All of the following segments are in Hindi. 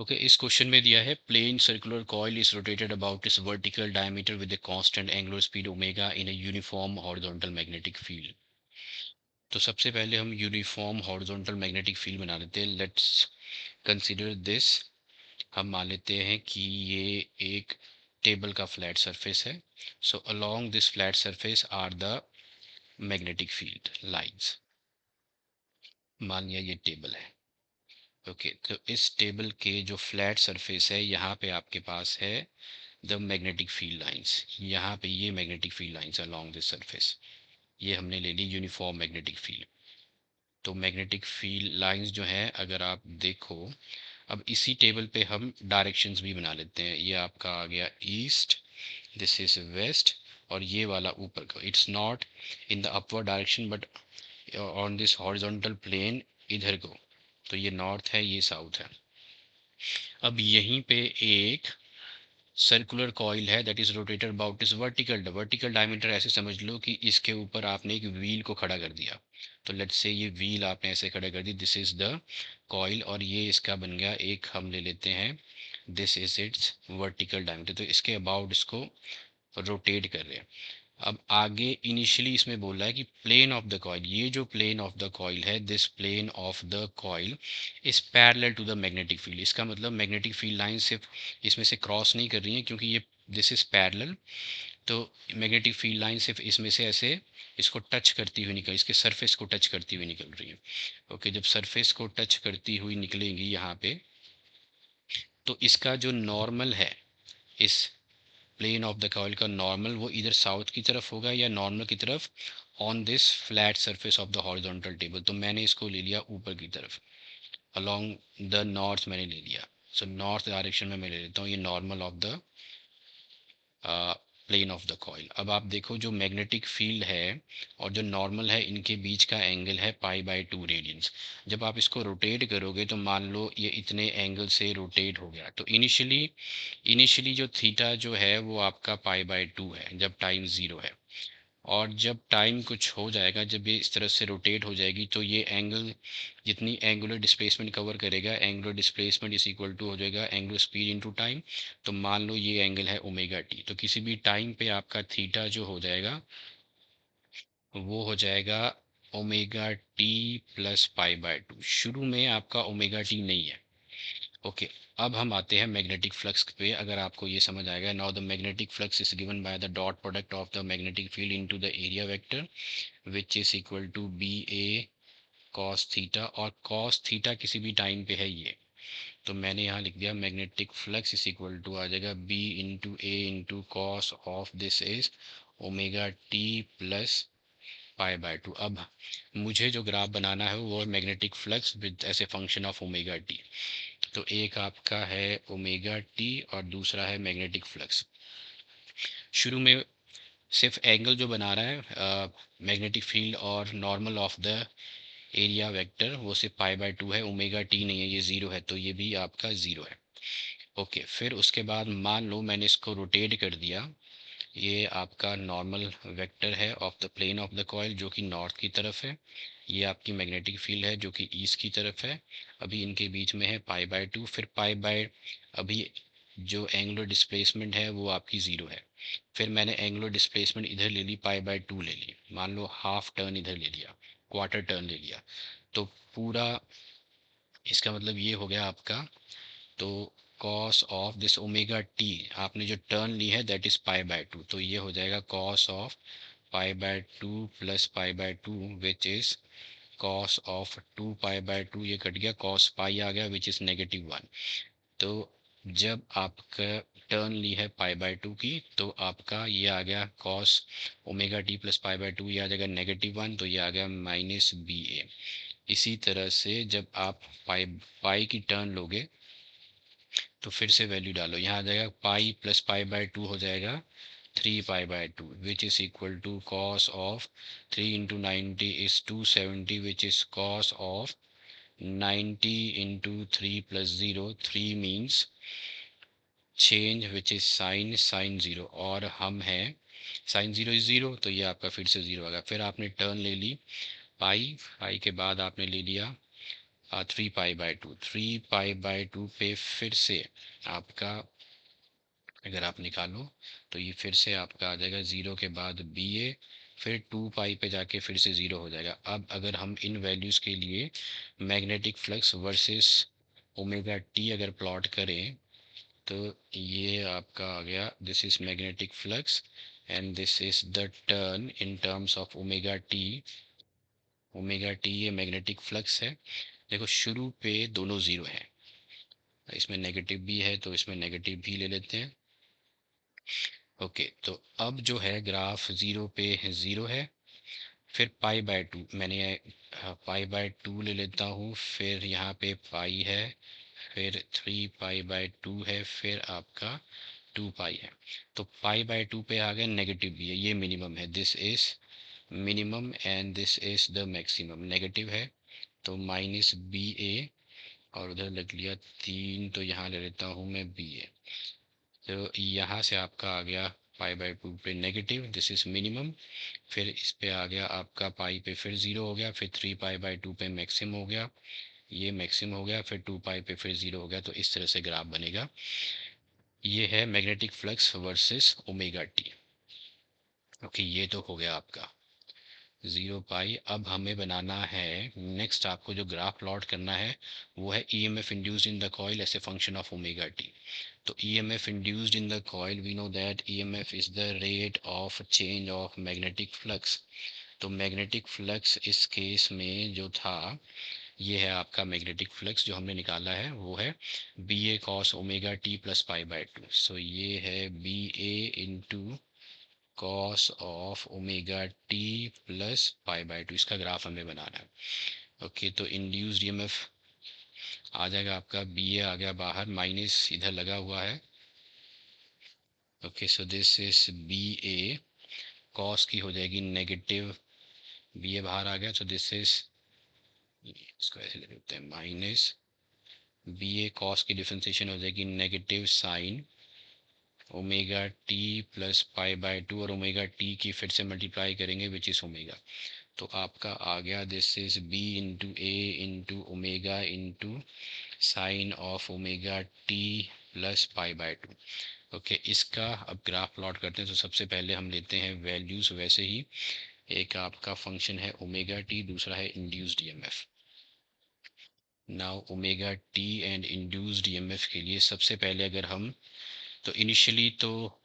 ओके, इस क्वेश्चन में दिया है plane circular coil is rotated about its vertical diameter with a constant angular speed omega in a uniform horizontal magnetic field। तो सबसे पहले हम यूनिफॉर्म हॉरिजॉन्टल मैग्नेटिक फील्ड बना लेते हैं। Let's consider this. हम मान लेते हैं कि ये एक टेबल का फ्लैट सरफेस है। So along this flat surface are the magnetic field lines. मान लिया ये टेबल है। ओके, तो इस टेबल के जो फ्लैट सरफेस है यहाँ पे आपके पास है द मैग्नेटिक फील्ड लाइंस। यहाँ पे ये magnetic field lines along this surface, ये हमने ले ली यूनिफॉर्म मैग्नेटिक फील्ड। तो मैग्नेटिक फील्ड लाइंस जो हैं अगर आप देखो, अब इसी टेबल पे हम डायरेक्शंस भी बना लेते हैं। ये आपका आ गया ईस्ट, दिस इज वेस्ट, और ये वाला ऊपर का, it's not in the upward direction but on this horizontal plane इधर को। तो ये नॉर्थ है, ये साउथ है। अब यहीं पे एक सर्कुलर कॉइल है दैट इज रोटेटेड अबाउट इस वर्टिकल वर्टिकल डायमीटर। ऐसे समझ लो कि इसके ऊपर आपने एक व्हील को खड़ा कर दिया। तो लेट्स से ये व्हील आपने ऐसे खड़ा कर दी, दिस इज द कॉइल, और ये इसका बन गया एक, हम ले लेते हैं this is it's vertical diameter. तो इसके अबाउट इसको रोटेट कर रहे हैं। अब आगे इनिशियली इसमें बोल रहा है कि प्लेन ऑफ द कॉइल, ये जो प्लेन ऑफ द कॉइल है, this plane of the coil is parallel to the magnetic field. इसका मतलब मैग्नेटिक फील्ड लाइन सिर्फ इसमें से क्रॉस नहीं कर रही है, क्योंकि ये दिस इज पैरेलल। तो मैग्नेटिक फील्ड लाइन सिर्फ इसमें से ऐसे इसको टच करती हुई निकल, इसके सरफेस को टच करती हुई निकल रही है। ओके, जब सरफेस को टच करती हुई निकलेंगी यहाँ पे, तो इसका जो नॉर्मल है, इस प्लेन ऑफ द कॉइल का नॉर्मल वो इधर साउथ की तरफ होगा या नॉर्मल की तरफ on this flat surface of the horizontal table. तो मैंने इसको ले लिया ऊपर की तरफ, अलोंग द नॉर्थ मैंने ले लिया। सो नॉर्थ डायरेक्शन में मैं ले लेता हूँ ये normal of the plane of the coil. अब आप देखो जो मैग्नेटिक फील्ड है और जो नॉर्मल है, इनके बीच का एंगल है पाई/2 रेडियंस। जब आप इसको रोटेट करोगे तो मान लो ये इतने एंगल से रोटेट हो गया, तो इनिशियली जो थीटा जो है वो आपका पाई/2 है जब टाइम ज़ीरो है। और जब टाइम कुछ हो जाएगा, जब ये इस तरह से रोटेट हो जाएगी, तो ये एंगल जितनी एंगुलर डिस्प्लेसमेंट कवर करेगा, angular displacement is equal to हो जाएगा एंगुलर स्पीड इनटू टाइम। तो मान लो ये एंगल है ओमेगा टी, तो किसी भी टाइम पे आपका थीटा जो हो जाएगा वो हो जाएगा ओमेगा टी प्लस पाई/2। शुरू में आपका ओमेगा टी नहीं है। ओके, अब हम आते हैं मैग्नेटिक फ्लक्स पे। अगर आपको ये समझ आएगा, now the magnetic flux is given by the dot product of the magnetic field into the area vector which is equal to B A cos theta, और कॉस थीटा किसी भी टाइम पे है ये। तो मैंने यहाँ लिख दिया magnetic flux is equal to आ जाएगा B into A into cos of this is omega T plus पाई/2। अब मुझे जो ग्राफ बनाना है वो magnetic flux with as a function of omega T. तो एक आपका है ओमेगा टी और दूसरा है मैग्नेटिक फ्लक्स। शुरू में सिर्फ एंगल जो बना रहा है मैग्नेटिक फील्ड और normal of the area vector, वो सिर्फ पाई/2 है, ओमेगा टी नहीं है, ये ज़ीरो है, तो ये भी आपका ज़ीरो है। ओके, फिर उसके बाद मान लो मैंने इसको रोटेट कर दिया। ये आपका नॉर्मल वेक्टर है of the plane of the coil जो कि नॉर्थ की तरफ है। ये आपकी मैग्नेटिक फील्ड है जो कि ईस्ट की तरफ है। अभी इनके बीच में है पाई/2, फिर अभी जो एंगुलर डिस्प्लेसमेंट है वो आपकी ज़ीरो है। फिर मैंने एंगुलर डिस्प्लेसमेंट इधर ले ली, पाई/2 ले ली, मान लो हाफ टर्न इधर ले लिया, क्वार्टर टर्न ले लिया। तो पूरा इसका मतलब ये हो गया आपका। तो cos of this omega T आपने जो टर्न ली है दैट इज पाई/2, तो ये हो जाएगा कॉस ऑफ पाई/2 प्लस पाई/2 विच इज कॉस ऑफ 2 पाई/2, ये कट गया, कॉस पाई आ गया विच इज -1। तो जब आपका टर्न ली है पाई/2 की, तो आपका ये आ गया कॉस ओमेगा टी प्लस पाई/2, ये आ जाएगा -1, तो ये आ गया -BA। इसी तरह से जब आप पाई पाई की टर्न लोगे तो फिर से वैल्यू डालो, यहाँ आ जाएगा पाई प्लस पाई/2 हो जाएगा 3 पाई/2 which is equal to cos of 3 into 90 is 270 which is cos of 90 into 3 plus 0, 3 means change which is sine zero, और हम हैं साइन ज़ीरो इज़ ज़ीरो, तो ये आपका फिर से ज़ीरो आ गया। फिर आपने टर्न ले ली पाई, पाई के बाद आपने ले लिया 3 पाई बाय 2, 3 पाई बाय 2 पे फिर से आपका अगर आप निकालो तो ये फिर से आपका आ जाएगा ज़ीरो के बाद बी ए, फिर 2 पाई पे जाके फिर से ज़ीरो हो जाएगा। अब अगर हम इन वैल्यूज़ के लिए magnetic flux versus omega T अगर प्लॉट करें तो ये आपका आ गया, this is magnetic flux and this is the turn in terms of omega T. Omega T ये मैग्नेटिक फ्लक्स है। देखो शुरू पे दोनों ज़ीरो हैं, इसमें नेगेटिव भी है तो इसमें नेगेटिव भी ले लेते हैं। ओके, तो अब जो है ग्राफ ज़ीरो पे ज़ीरो है, फिर पाई बाय टू मैंने पाई बाय टू ले लेता हूँ, फिर यहाँ पे पाई है, फिर 3 पाई बाय 2 है, फिर आपका 2 पाई है। तो पाई बाय 2 पे आ गया, नेगेटिव भी है, ये मिनिमम है, this is minimum and this is the maximum. Negative है तो माइनस बी ए, और उधर लग लिया 3, तो यहाँ ले लेता हूँ मैं बी ए। तो यहाँ से आपका आ गया पाई बाय 2 पे नेगेटिव, दिस इज मिनिमम। फिर इस पे आ गया आपका पाई पे फिर ज़ीरो हो गया, फिर 3 पाई बाय 2 पे मैक्सिमम हो गया, ये मैक्सिमम हो गया, फिर 2 पाई पे फिर ज़ीरो हो गया। तो इस तरह से ग्राफ बनेगा। ये है magnetic flux versus omega T. Okay, ये तो हो गया आपका 0 पाई। अब हमें बनाना है नेक्स्ट, आपको जो ग्राफ प्लॉट करना है वो है EMF induced in the coil as a function of omega T. तो EMF induced in the coil, we know that EMF is the rate of change of magnetic flux. तो मैग्नेटिक फ्लक्स इस केस में जो था, ये है आपका मैग्नेटिक फ्लक्स जो हमने निकाला है, वो है B A cos omega T plus pi by 2। So ये है B A into cos of omega T plus pi by 2। इसका ग्राफ हमें बनाना है। ओके, तो इंड्यूस्ड ईएमएफ आ जाएगा आपका, बी ए आ गया बाहर, माइनस इधर लगा हुआ है। Okay, so this is B A, cos की हो जाएगी नेगेटिव, बी ए बाहर आ गया, सो दिस इज, इसको ऐसे ले लेते हैं, माइनस बी ए कॉस की डिफ्रेंसिएशन हो जाएगी negative sine omega T plus pi by 2, और ओमेगा टी की फिर से मल्टीप्लाई करेंगे विच इज़ ओमेगा। तो आपका आ गया, this is B into A into omega into sine of omega T plus pi by 2। Okay, इसका अब ग्राफ प्लॉट करते हैं। तो सबसे पहले हम लेते हैं वैल्यूज़ वैसे ही, एक आपका फंक्शन है ओमेगा टी, दूसरा है induced EMF. Now omega T and induced EMF के लिए सबसे पहले अगर हम, तो इनिशियली तो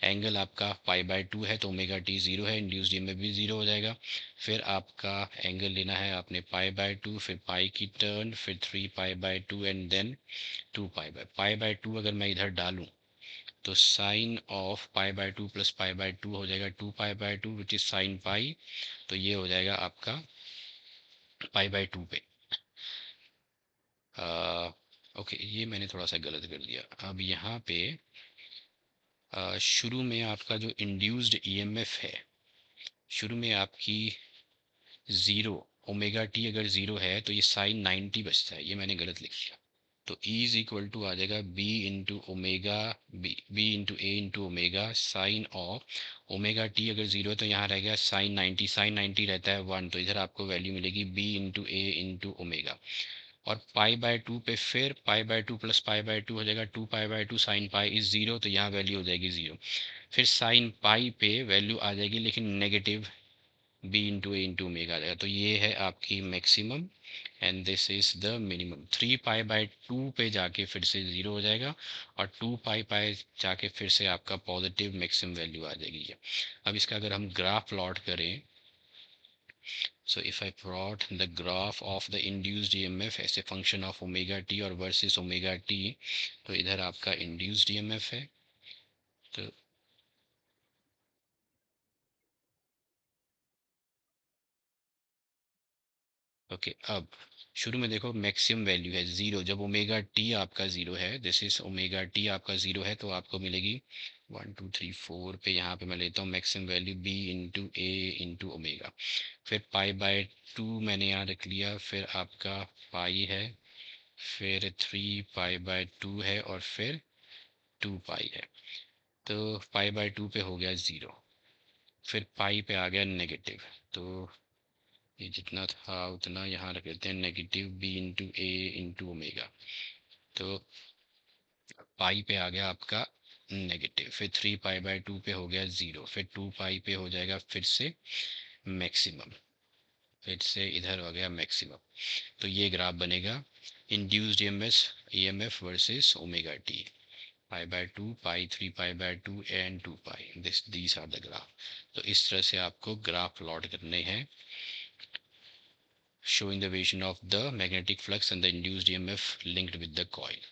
एंगल आपका पाई बाय 2 है, तो ओमेगा टी ज़ीरो है, इंड्यूस्ड ईएमएफ भी ज़ीरो हो जाएगा। फिर आपका एंगल लेना है आपने पाई बाय 2, फिर पाई की टर्न, फिर 3 pi by 2 and then 2 pi by 2 अगर मैं इधर डालूं तो sine of pi by 2 plus pi by 2 हो जाएगा 2 pi by 2 which is sine pi. तो ये हो जाएगा आपका पाई बाय 2 पे। ओके, ये मैंने थोड़ा सा गलत कर दिया। अब यहाँ पे शुरू में आपका जो इंड्यूस्ड ईएमएफ है, शुरू में आपकी ज़ीरो, ओमेगा टी अगर ज़ीरो है तो ये साइन 90 बचता है, ये मैंने गलत लिख दिया। तो E इज इक्वल टू आ जाएगा B into omega, B into A into omega sine of omega T अगर जीरो है तो यहाँ रह गया साइन 90, साइन 90 रहता है 1, तो इधर आपको वैल्यू मिलेगी B into A into omega. और पाई बाय 2 पे फिर पाई बाय 2 प्लस पाई बाय 2 हो जाएगा 2 pi by 2 sine pi is zero, तो यहाँ वैल्यू हो जाएगी ज़ीरो। फिर साइन पाई पे वैल्यू आ जाएगी लेकिन negative, B into A into omega आ जाएगा। तो ये है आपकी maximum and this is the minimum. 3 pi by 2 पे जाके फिर से ज़ीरो हो जाएगा, और 2 पाई जाके फिर से आपका पॉजिटिव मैक्सिमम वैल्यू आ जाएगी ये। अब इसका अगर हम ग्राफ प्लॉट करें, so if I plot the graph of the induced EMF as a function of omega T और वर्सेस ओमेगा टी, तो इधर आपका इंड्यूस्ड ईएमएफ है। तो ओके, अब शुरू में देखो मैक्सिमम वैल्यू है ज़ीरो, जब ओमेगा टी आपका ज़ीरो है, दिस इज ओमेगा टी आपका ज़ीरो है, तो आपको मिलेगी 1 2 3 4 पे, यहाँ पे मैं लेता हूँ maximum value B into A into omega. फिर पाई बाय 2 मैंने यहाँ रख लिया, फिर आपका पाई है, फिर 3 पाई बाय 2 है, और फिर 2 पाई है। तो पाई बाय 2 पे हो गया ज़ीरो, फिर पाई पे आ गया नेगेटिव, तो ये जितना था उतना यहाँ रख देते हैं, negative B into A into omega. तो पाई पे आ गया आपका नेगेटिव, फिर 3 पाई बाय 2 पे हो गया 0, फिर 2 पाई पे हो जाएगा फिर से मैक्सिमम, फिर से इधर हो गया मैक्सिमम। तो ये ग्राफ बनेगा induced EMF versus omega T, pi by 2, pi, 3 pi by 2 and 2 pi, these are the graph. तो इस तरह से आपको ग्राफ प्लॉट करने हैं, showing the variation of the magnetic flux and the induced EMF linked with the coil.